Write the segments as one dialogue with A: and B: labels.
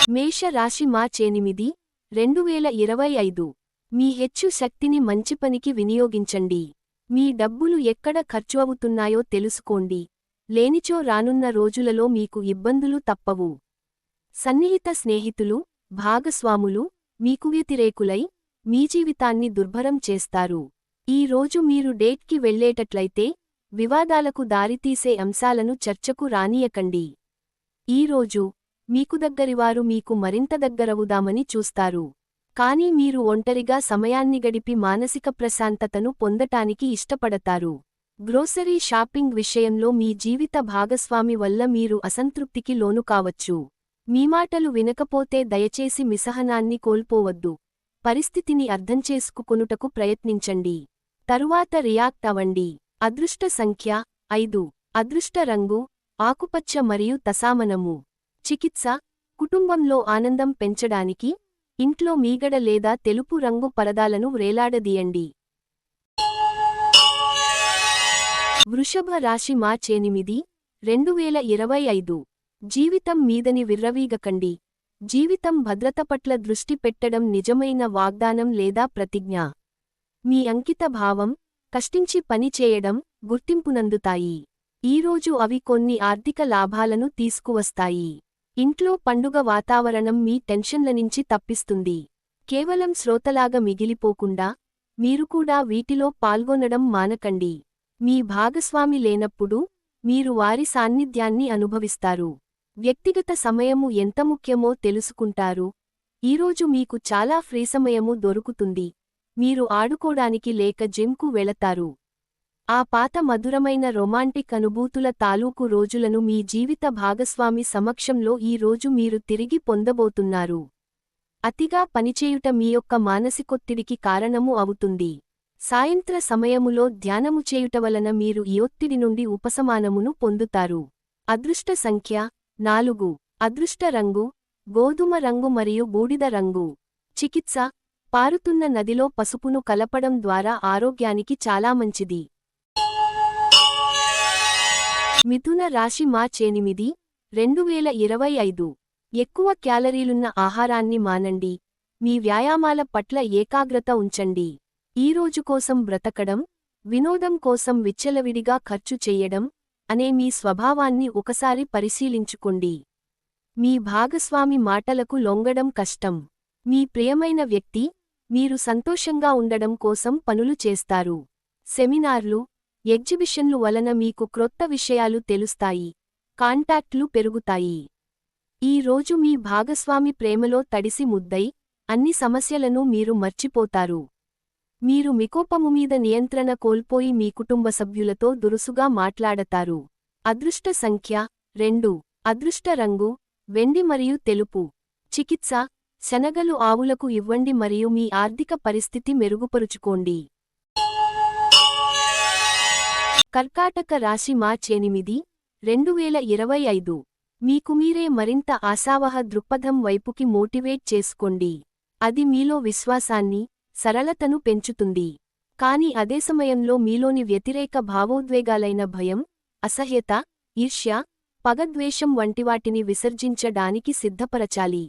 A: మేష రాశి మార్చ్ 8, 2025. మీ హెచ్చు శక్తిని మంచి పనికి వినియోగించండి. మీ డబ్బులు ఎక్కడ ఖర్చు అవుతున్నాయో తెలుసుకోండి. లేనిచో రానున్న రోజులలో మీకు ఇబ్బందులు తప్పవు. సన్నిహిత స్నేహితులు, భాగస్వాములు మీకు వ్యతిరేకులై మీ జీవితాన్ని దుర్భరం చేస్తారు. ఈ రోజు మీరు డేట్కి వెళ్ళేటట్లయితే వివాదాలకు దారితీసే అంశాలను చర్చకు రానీయకండి. ఈరోజు మీకు దగ్గరివారు మీకు మరింత దగ్గరవుదామని చూస్తారు. కానీ మీరు ఒంటరిగా సమయాన్ని గడిపి మానసిక ప్రశాంతతను పొందటానికి ఇష్టపడతారు. గ్రోసరీ షాపింగ్ విషయంలో మీ జీవిత భాగస్వామి వల్ల మీరు అసంతృప్తికి లోను కావచ్చు. మీ మాటలు వినకపోతే దయచేసి మిసహనాన్ని కోల్పోవద్దు. పరిస్థితిని అర్థం చేసుకుకొనుటకు ప్రయత్నించండి. తరువాత రియాక్ట్ అవ్వండి. అదృష్ట సంఖ్య 5. అదృష్ట రంగు ఆకుపచ్చ మరియు తసామనము. చికిత్స కుటుంబంలో ఆనందం పెంచడానికి ఇంట్లో మీగడ లేదా తెలుపు రంగు పరదాలను వ్రేలాడదీయండి. వృషభ రాశి మార్చ్ 8, 2025. జీవితం మీదని విర్రవీగకండి. జీవితం భద్రత పట్ల దృష్టి పెట్టడం నిజమైన వాగ్దానం లేదా ప్రతిజ్ఞ. మీ అంకిత భావం, కష్టించి పని చేయడం గుర్తింపునందుతాయి. ఈరోజు అవి కొన్ని ఆర్థిక లాభాలను తీసుకువస్తాయి. ఇంట్లో పండుగ వాతావరణం మీ టెన్షన్లనించి తప్పిస్తుంది. కేవలం శ్రోతలాగా మిగిలిపోకుండా మీరు కూడా వీటిలో పాల్గొనడం మానకండి. మీ భాగస్వామి లేనప్పుడు మీరు వారి సాన్నిధ్యాన్ని అనుభవిస్తారు. వ్యక్తిగత సమయము ఎంత ముఖ్యమో తెలుసుకుంటారు. ఈరోజు మీకు చాలా ఫ్రీ సమయము దొరుకుతుంది. మీరు ఆడుకోడానికి లేక జిమ్కు వెళతారు. ఆ పాత మధురమైన రొమాంటిక్ అనుభూతుల తాలూకు రోజులను మీ జీవిత భాగస్వామి సమక్షంలో ఈ రోజు మీరు తిరిగి పొందబోతున్నారు. అతిగా పనిచేయుట మీ యొక్క మానసికొత్తిడికి కారణము అవుతుంది. సాయంత్ర సమయములో ధ్యానము చేయుట వలన మీరు ఈ ఒత్తిడి నుండి ఉపశమనమును పొందుతారు. అదృష్ట సంఖ్య 4. అదృష్ట రంగు గోధుమ రంగు మరియు బూడిద రంగు. చికిత్స పారుతున్న నదిలో పసుపును కలపడం ద్వారా ఆరోగ్యానికి చాలా మంచిది. మిథున రాశి మార్చ్ 8, 2025. ఎక్కువ క్యాలరీలున్న ఆహారాన్ని మానండి. మీ వ్యాయామాల పట్ల ఏకాగ్రత ఉంచండి. ఈరోజు కోసం బ్రతకడం, వినోదం కోసం విచ్చలవిడిగా ఖర్చు చెయ్యడం అనే మీ స్వభావాన్ని ఒకసారి పరిశీలించుకోండి. మీ భాగస్వామి మాటలకు లొంగడం కష్టం. మీ ప్రియమైన వ్యక్తి మీరు సంతోషంగా ఉండడం కోసం పనులు చేస్తారు. సెమినార్లు, ఎగ్జిబిషన్లు వలన మీకు క్రొత్త విషయాలు తెలుస్తాయి. కాంటాక్ట్లు పెరుగుతాయి. ఈ రోజు మీ భాగస్వామి ప్రేమలో తడిసి ముద్దై అన్ని సమస్యలను మీరు మర్చిపోతారు. మీరు మికోపము మీద నియంత్రణ కోల్పోయి మీ కుటుంబ సభ్యులతో దురుసుగా మాట్లాడతారు. అదృష్ట సంఖ్య 2. అదృష్ట రంగు వెండి మరియు తెలుపు. చికిత్స శనగలు ఆవులకు ఇవ్వండి మరియు మీ ఆర్థిక పరిస్థితి మెరుగుపరుచుకోండి. కర్కాటక రాశి మార్చ్ 8, 2025. మీకు మీరే మరింత ఆశావహ దృక్పథం వైపుకి మోటివేట్ చేసుకోండి. అది మీలో విశ్వాసాన్ని, సరళతను పెంచుతుంది. కాని అదే సమయంలో మీలోని వ్యతిరేక భావోద్వేగాలైన భయం, అసహ్యత, ఈర్ష్య, పగద్వేషం వంటివాటిని విసర్జించడానికి సిద్ధపరచాలి.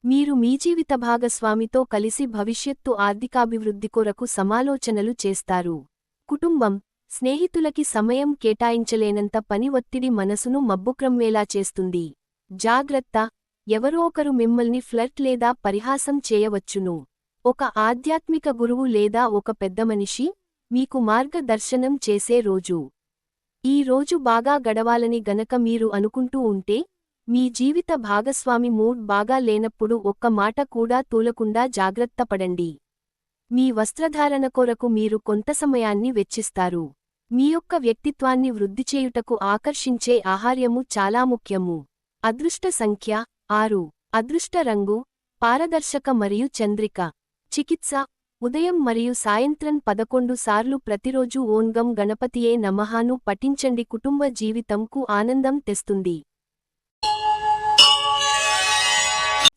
A: మీరు మీ జీవిత భాగస్వామితో కలిసి భవిష్యత్తు ఆర్థికాభివృద్ధి కొరకు సమాలోచనలు చేస్తారు. కుటుంబం, స్నేహితులకి సమయం కేటాయించలేనంత పని ఒత్తిడి మనసును మబ్బుక్రమ్మేలా చేస్తుంది. జాగ్రత్త, ఎవరో ఒకరు మిమ్మల్ని ఫ్లర్ట్ లేదా పరిహాసం చేయవచ్చును. ఒక ఆధ్యాత్మిక గురువు లేదా ఒక పెద్ద మనిషి మీకు మార్గదర్శనం చేసే రోజు. ఈ రోజు బాగా గడవాలని గనక మీరు అనుకుంటూ ఉంటే, మీ జీవిత భాగస్వామి మూడ్ బాగా లేనప్పుడు ఒక్క మాట కూడా తూలకుండా జాగ్రత్తపడండి. మీ వస్త్రధారణ కొరకు మీరు కొంత సమయాన్ని వెచ్చిస్తారు. మీ యొక్క వ్యక్తిత్వాన్ని వృద్ధిచేయుటకు ఆకర్షించే ఆహార్యము చాలా ముఖ్యము. అదృష్ట సంఖ్య 6. అదృష్ట రంగు పారదర్శక మరియు చంద్రిక. చికిత్స ఉదయం మరియు సాయంత్రం 11 సార్లు ప్రతిరోజు ఓం గం గణపతియే నమఃను పఠించండి. కుటుంబ జీవితంకు ఆనందం తెస్తుంది.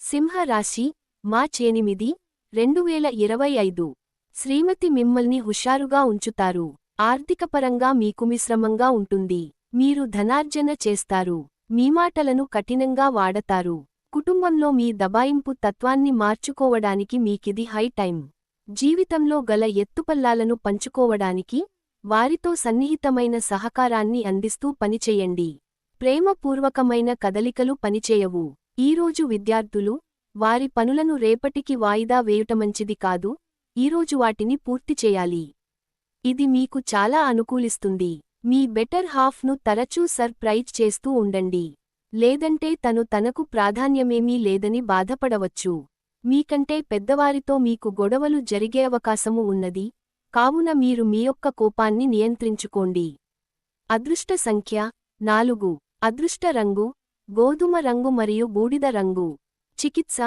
A: సింహ రాశి మార్చ్ 8, 2025. శ్రీమతి మిమ్మల్ని హుషారుగా ఉంచుతారు. ఆర్థికపరంగా మీకు మిశ్రమంగా ఉంటుంది. మీరు ధనార్జన చేస్తారు. మీ మాటలను కఠినంగా వాడతారు. కుటుంబంలో మీ దబాయింపు తత్వాన్ని మార్చుకోవడానికి మీకిది హై టైం. జీవితంలో గల ఎత్తుపల్లాలను పంచుకోవడానికి, వారితో సన్నిహితమైన సహకారాన్ని అందిస్తూ పనిచేయండి. ప్రేమపూర్వకమైన కదలికలు పనిచేయవు. ఈరోజు విద్యార్థులు, వారి పనులను రేపటికి వాయిదా వేయుటమంచిది కాదు, ఈరోజు వాటిని పూర్తి చేయాలి. ఇది మీకు చాలా అనుకూలిస్తుంది. మీ బెటర్ హాఫ్ను తరచూ సర్ప్రైజ్ చేస్తూ ఉండండి. లేదంటే తనకు ప్రాధాన్యమేమీ లేదని బాధపడవచ్చు. మీకంటే పెద్దవారితో మీకు గొడవలు జరిగే అవకాశము ఉన్నది, కావున మీరు మీ యొక్క కోపాన్ని నియంత్రించుకోండి. అదృష్ట సంఖ్య 4. అదృష్ట రంగు గోధుమ రంగు మరియు బూడిద రంగు. చికిత్స: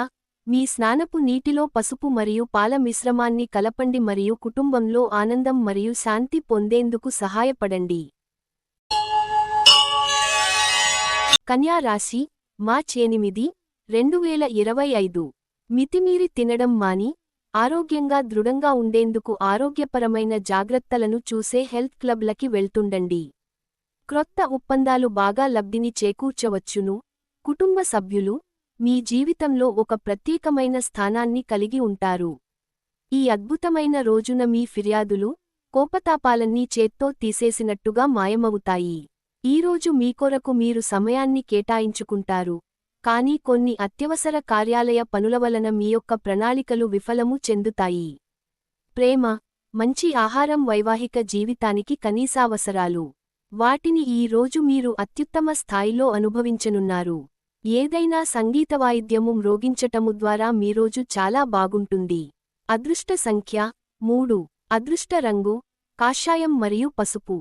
A: మీ స్నానపు నీటిలో పసుపు మరియు పాల మిశ్రమాన్ని కలపండి మరియు కుటుంబంలో ఆనందం మరియు శాంతి పొందేందుకు సహాయపడండి. కన్యా రాశి, మార్చ్ 8, 2025. మితిమీరి తినడం మాని, ఆరోగ్యంగా దృఢంగా ఉండేందుకు ఆరోగ్యపరమైన జాగ్రత్తలను చూసే హెల్త్ క్లబ్లకి వెళ్తుండండి. క్రొత్త ఒప్పందాలు బాగా లబ్ధిని చేకూర్చవచ్చును. కుటుంబ సభ్యులు మీ జీవితంలో ఒక ప్రత్యేకమైన స్థానాన్ని కలిగి ఉంటారు. ఈ అద్భుతమైన రోజున మీ ఫిర్యాదులు, కోపతాపాలన్నీ చేత్తో తీసేసినట్టుగా మాయమవుతాయి. ఈరోజు మీకొరకు మీరు సమయాన్ని కేటాయించుకుంటారు, కానీ కొన్ని అత్యవసర కార్యాలయ పనుల వలన మీ యొక్క ప్రణాళికలు విఫలము చెందుతాయి. ప్రేమ, మంచి ఆహారం వైవాహిక జీవితానికి కనీసావసరాలు. వాటిని ఈ రోజు మీరు అత్యుత్తమ స్థాయిలో అనుభవించనున్నారు. ఏదైనా సంగీత వాయిద్యము మ్రోగించటము ద్వారా మీరోజు చాలా బాగుంటుంది. అదృష్ట సంఖ్య 3. అదృష్ట రంగు కాషాయం మరియు పసుపు.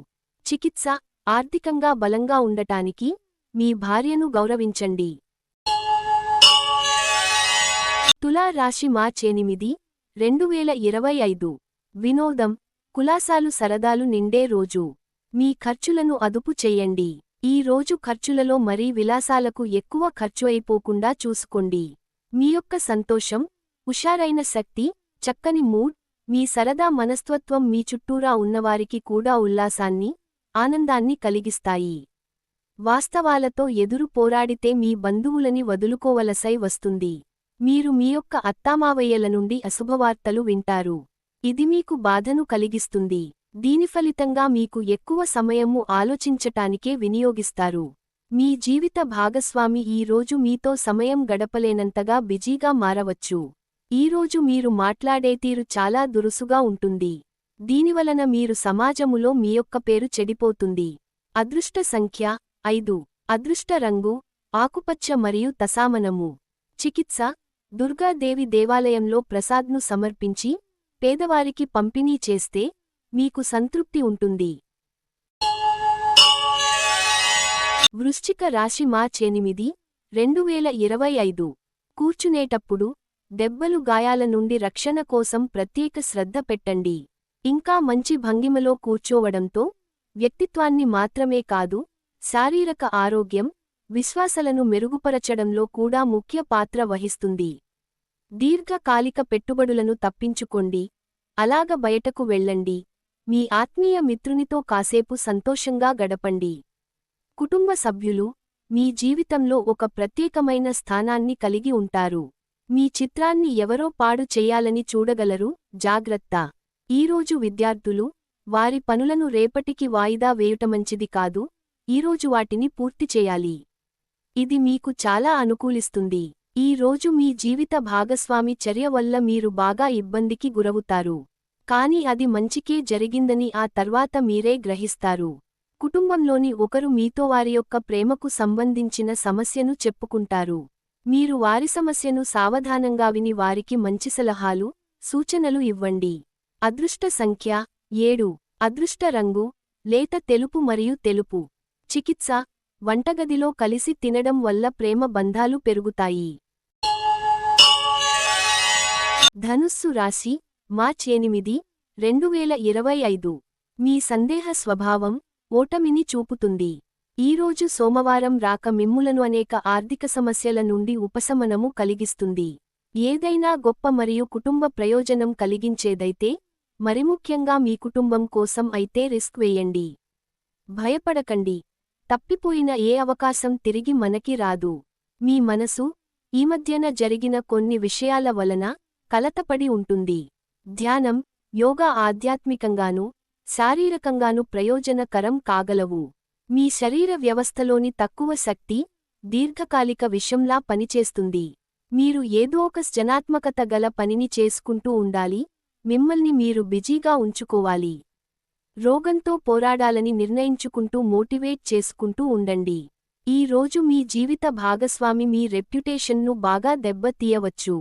A: చికిత్స: ఆర్థికంగా బలంగా ఉండటానికి, మీ భార్యను గౌరవించండి. తులా రాశి, మార్చ్ 8, 2025. వినోదం, కులాసాలు సరదాలు నిండే రోజు. మీ ఖర్చులను అదుపు చెయ్యండి. ఈ రోజు ఖర్చులలో మరీ విలాసాలకు ఎక్కువ ఖర్చు అయిపోకుండా చూసుకోండి. మీ యొక్క సంతోషం, హుషారైన శక్తి, చక్కని మూడ్, మీ సరదా మనస్తత్వం మీ చుట్టూరా ఉన్నవారికి కూడా ఉల్లాసాన్ని, ఆనందాన్ని కలిగిస్తాయి. వాస్తవాలతో ఎదురు పోరాడితే మీ బంధువులని వదులుకోవలసై వస్తుంది. మీరు మీ యొక్క అత్తామావయ్యల నుండి అశుభవార్తలు వింటారు. ఇది మీకు బాధను కలిగిస్తుంది. దీని ఫలితంగా మీకు ఎక్కువ సమయము ఆలోచించటానికే వినియోగిస్తారు. మీ జీవిత భాగస్వామి ఈ రోజు మీతో సమయం గడపలేనంతగా బిజీగా మారవచ్చు. ఈరోజు మీరు మాట్లాడే తీరు చాలా దురుసుగా ఉంటుంది. దీనివలన మీరు సమాజములో మీ యొక్క పేరు చెడిపోతుంది. అదృష్ట సంఖ్య 5. అదృష్ట రంగు ఆకుపచ్చ మరియు తసామనము. చికిత్స: దుర్గాదేవి దేవాలయంలో ప్రసాద్ను సమర్పించి, పేదవారికి పంపిణీ చేస్తే మీకు సంతృప్తి ఉంటుంది. వృశ్చిక రాశి, మార్చ్ 8, 2025. కూర్చునేటప్పుడు దెబ్బలు గాయాల నుండి రక్షణ కోసం ప్రత్యేక శ్రద్ధ పెట్టండి. ఇంకా మంచి భంగిమలో కూర్చోవడంతో వ్యక్తిత్వాన్ని మాత్రమే కాదు, శారీరక ఆరోగ్యం, విశ్వాసాలను మెరుగుపరచడంలో కూడా ముఖ్య పాత్ర వహిస్తుంది. దీర్ఘకాలిక పెట్టుబడులను తప్పించుకోండి, అలాగ బయటకు వెళ్ళండి. మీ ఆత్మీయ మిత్రునితో కాసేపు సంతోషంగా గడపండి. కుటుంబ సభ్యులు మీ జీవితంలో ఒక ప్రత్యేకమైన స్థానాన్ని కలిగి ఉంటారు. మీ చిత్రాన్ని ఎవరో పాడు చెయ్యాలని చూడగలరు, జాగ్రత్త. ఈరోజు విద్యార్థులు, వారి పనులను రేపటికి వాయిదా వేయుటమంచిది కాదు, ఈరోజు వాటిని పూర్తి చేయాలి. ఇది మీకు చాలా అనుకూలిస్తుంది. ఈ రోజు మీ జీవిత భాగస్వామి చర్య వల్ల మీరు బాగా ఇబ్బందికి గురవుతారు. కాని అది మంచికే జరిగిందని ఆ తర్వాత మీరే గ్రహిస్తారు. కుటుంబంలోని ఒకరు మీతో వారి యొక్క ప్రేమకు సంబంధించిన సమస్యను చెప్పుకుంటారు. మీరు వారి సమస్యను సావధానంగా విని వారికి మంచి సలహాలు, సూచనలు ఇవ్వండి. అదృష్ట సంఖ్య 7. అదృష్ట రంగు లేత తెలుపు మరియు తెలుపు. చికిత్స: వంటగదిలో కలిసి తినడం వల్ల ప్రేమ బంధాలు పెరుగుతాయి. ధనుస్సు రాశి, మార్చ్ 8, 2025. మీ సందేహ స్వభావం ఓటమిని చూపుతుంది. ఈరోజు సోమవారం రాక మిమ్ములను అనేక ఆర్థిక సమస్యల నుండి ఉపశమనము కలిగిస్తుంది. ఏదైనా గొప్ప మరియు కుటుంబ ప్రయోజనం కలిగించేదైతే, మరిముఖ్యంగా మీ కుటుంబం కోసం అయితే రిస్క్ వేయండి. భయపడకండి, తప్పిపోయిన ఏ అవకాశం తిరిగి మనకి రాదు. మీ మనసు ఈ మధ్యన జరిగిన కొన్ని విషయాల వలన కలతపడి ఉంటుంది. ధ్యానం, యోగా ఆధ్యాత్మికంగానూ శారీరకంగానూ ప్రయోజనకరం కాగలవు. మీ శరీర వ్యవస్థలోని తక్కువ శక్తి దీర్ఘకాలిక విషంలా పనిచేస్తుంది. మీరు ఏదో ఒక సృజనాత్మకత గల పనిని చేసుకుంటూ ఉండాలి, మిమ్మల్ని మీరు బిజీగా ఉంచుకోవాలి. రోగంతో పోరాడాలని నిర్ణయించుకుంటూ మోటివేట్ చేసుకుంటూ ఉండండి. ఈ రోజు మీ జీవిత భాగస్వామి మీ రెప్యుటేషన్ను బాగా దెబ్బతీయవచ్చు.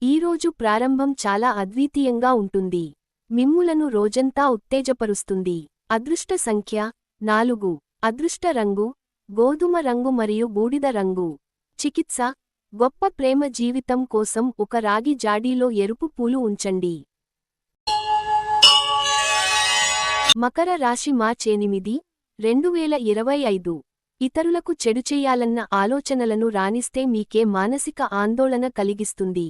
A: ఈరోజు ప్రారంభం చాలా అద్వితీయంగా ఉంటుంది. మిమ్ములను రోజంతా ఉత్తేజపరుస్తుంది. అదృష్ట సంఖ్య 4. అదృష్ట రంగు గోధుమ రంగు మరియు బూడిద రంగు. చికిత్స, గొప్ప ప్రేమ జీవితం కోసం ఒక రాగి జాడీలో ఎరుపు పూలు ఉంచండి. మకర రాశి మార్చి 8, 2025. ఇతరులకు చెడు చెయ్యాలన్న ఆలోచనలను రానిస్తే మీకే మానసిక ఆందోళన కలిగిస్తుంది.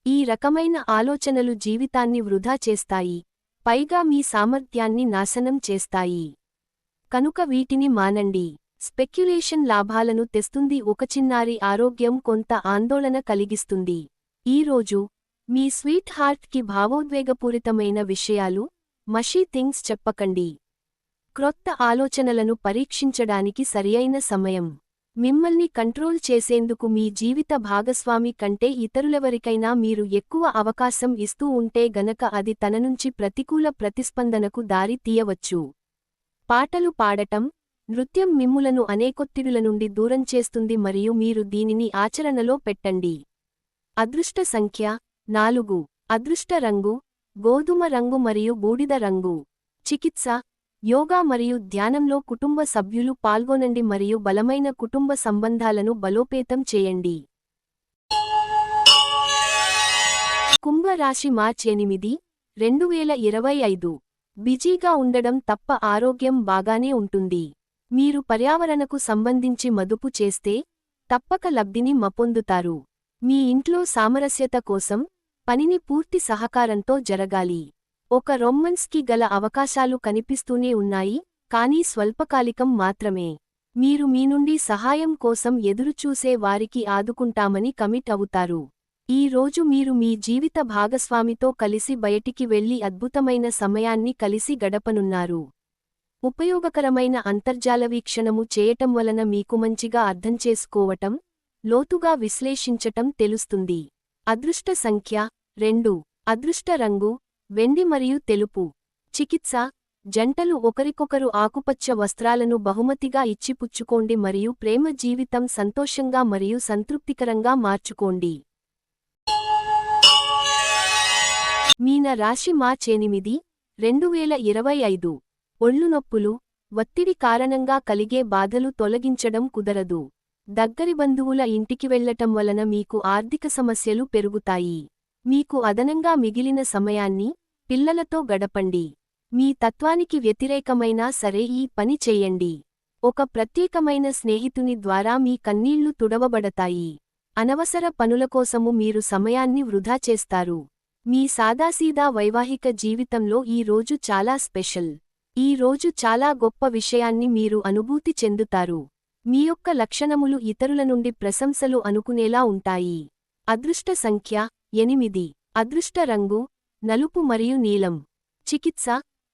A: ఈ రకమైన ఆలోచనలు జీవితాన్ని వృధా చేస్తాయి, పైగా మీ సామర్థ్యాన్ని నాశనం చేస్తాయి. కనుక వీటిని మానండి. స్పెక్యులేషన్ లాభాలను తెస్తుంది, ఒక చిన్నారి ఆరోగ్యం కొంత ఆందోళన కలిగిస్తుంది. ఈరోజు మీ స్వీట్ హార్ట్కి భావోద్వేగపూరితమైన విషయాలు, మషీ థింగ్స్ చెప్పకండి. క్రొత్త ఆలోచనలను పరీక్షించడానికి సరియైన సమయం. మిమ్మల్ని కంట్రోల్ చేసేందుకు మీ జీవిత భాగస్వామి కంటే ఇతరులెవరికైనా మీరు ఎక్కువ అవకాశం ఇస్తూ ఉంటే గనక అది తన నుంచి ప్రతికూల ప్రతిస్పందనకు దారి తీయవచ్చు. పాటలు పాడటం, నృత్యం మిమ్ములను అనేకొత్తిడుల నుండి దూరం చేస్తుంది మరియు మీరు దీనిని ఆచరణలో పెట్టండి. అదృష్ట సంఖ్య 4. అదృష్ట రంగు గోధుమ రంగు మరియు బూడిద రంగు. చికిత్స, యోగా మరియు ధ్యానంలో కుటుంబ సభ్యులు పాల్గొనండి మరియు బలమైన కుటుంబ సంబంధాలను బలోపేతం చేయండి. కుంభ రాశి మార్చి 8, 2025. బిజీగా ఉండడం తప్ప ఆరోగ్యం బాగానే ఉంటుంది. మీరు పర్యావరణకు సంబంధించి మదుపు చేస్తే తప్పక లబ్ధిని పొందుతారు. మీ ఇంట్లో సామరస్యత కోసం పనిని పూర్తి సహకారంతో జరగాలి. ఒక రొమాన్స్కి గల అవకాశాలు కనిపిస్తూనే ఉన్నాయి, కానీ స్వల్పకాలికం మాత్రమే. మీరు మీ నుండి సహాయం కోసం ఎదురుచూసే వారికి ఆదుకుంటామని కమిట్ అవుతారు. ఈ రోజు మీరు మీ జీవిత భాగస్వామితో కలిసి బయటికి వెళ్లి అద్భుతమైన సమయాన్ని కలిసి గడపనున్నారు. ఉపయోగకరమైన అంతర్జాల వీక్షణము చేయటం వలన మీకు మంచిగా అర్థం చేసుకోవటం, లోతుగా విశ్లేషించటం తెలుస్తుంది. అదృష్ట సంఖ్య 2. అదృష్ట రంగు వెండి మరియు తెలుపు. చికిత్స, జంటలు ఒకరికొకరు ఆకుపచ్చ వస్త్రాలను బహుమతిగా ఇచ్చి పుచ్చుకోండి మరియు ప్రేమ జీవితం సంతోషంగా మరియు సంతృప్తికరంగా మార్చుకోండి. మీన రాశి మార్చి 8, 2025. ఒళ్ళు నొప్పులు, ఒత్తిడి కారణంగా కలిగే బాధలు తొలగించడం కుదరదు. దగ్గరి బంధువుల ఇంటికి వెళ్లటం వలన మీకు ఆర్థిక సమస్యలు పెరుగుతాయి. మీకు అదనంగా మిగిలిన సమయాన్ని పిల్లలతో గడపండి. మీ తత్వానికి వ్యతిరేకమైనా సరే ఈ పని చెయ్యండి. ఒక ప్రత్యేకమైన స్నేహితుని ద్వారా మీ కన్నీళ్లు తుడవబడతాయి. అనవసర పనుల కోసము మీరు సమయాన్ని వృధా చేస్తారు. మీ సాదాసీదా వైవాహిక జీవితంలో ఈ రోజు చాలా స్పెషల్. ఈ రోజు చాలా గొప్ప విషయాన్ని మీరు అనుభూతి చెందుతారు. మీ యొక్క లక్షణములు ఇతరుల నుండి ప్రశంసలు అనుకునేలా ఉంటాయి. అదృష్ట సంఖ్య 8. అదృష్ట రంగు నలుపు మరియు నీలం. చికిత్స,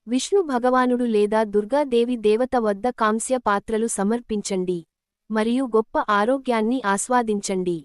A: విష్ణు భగవానుడు లేదా దుర్గాదేవి దేవత వద్ద కాంస్య పాత్రలు సమర్పించండి మరియు గొప్ప ఆరోగ్యాన్ని ఆస్వాదించండి.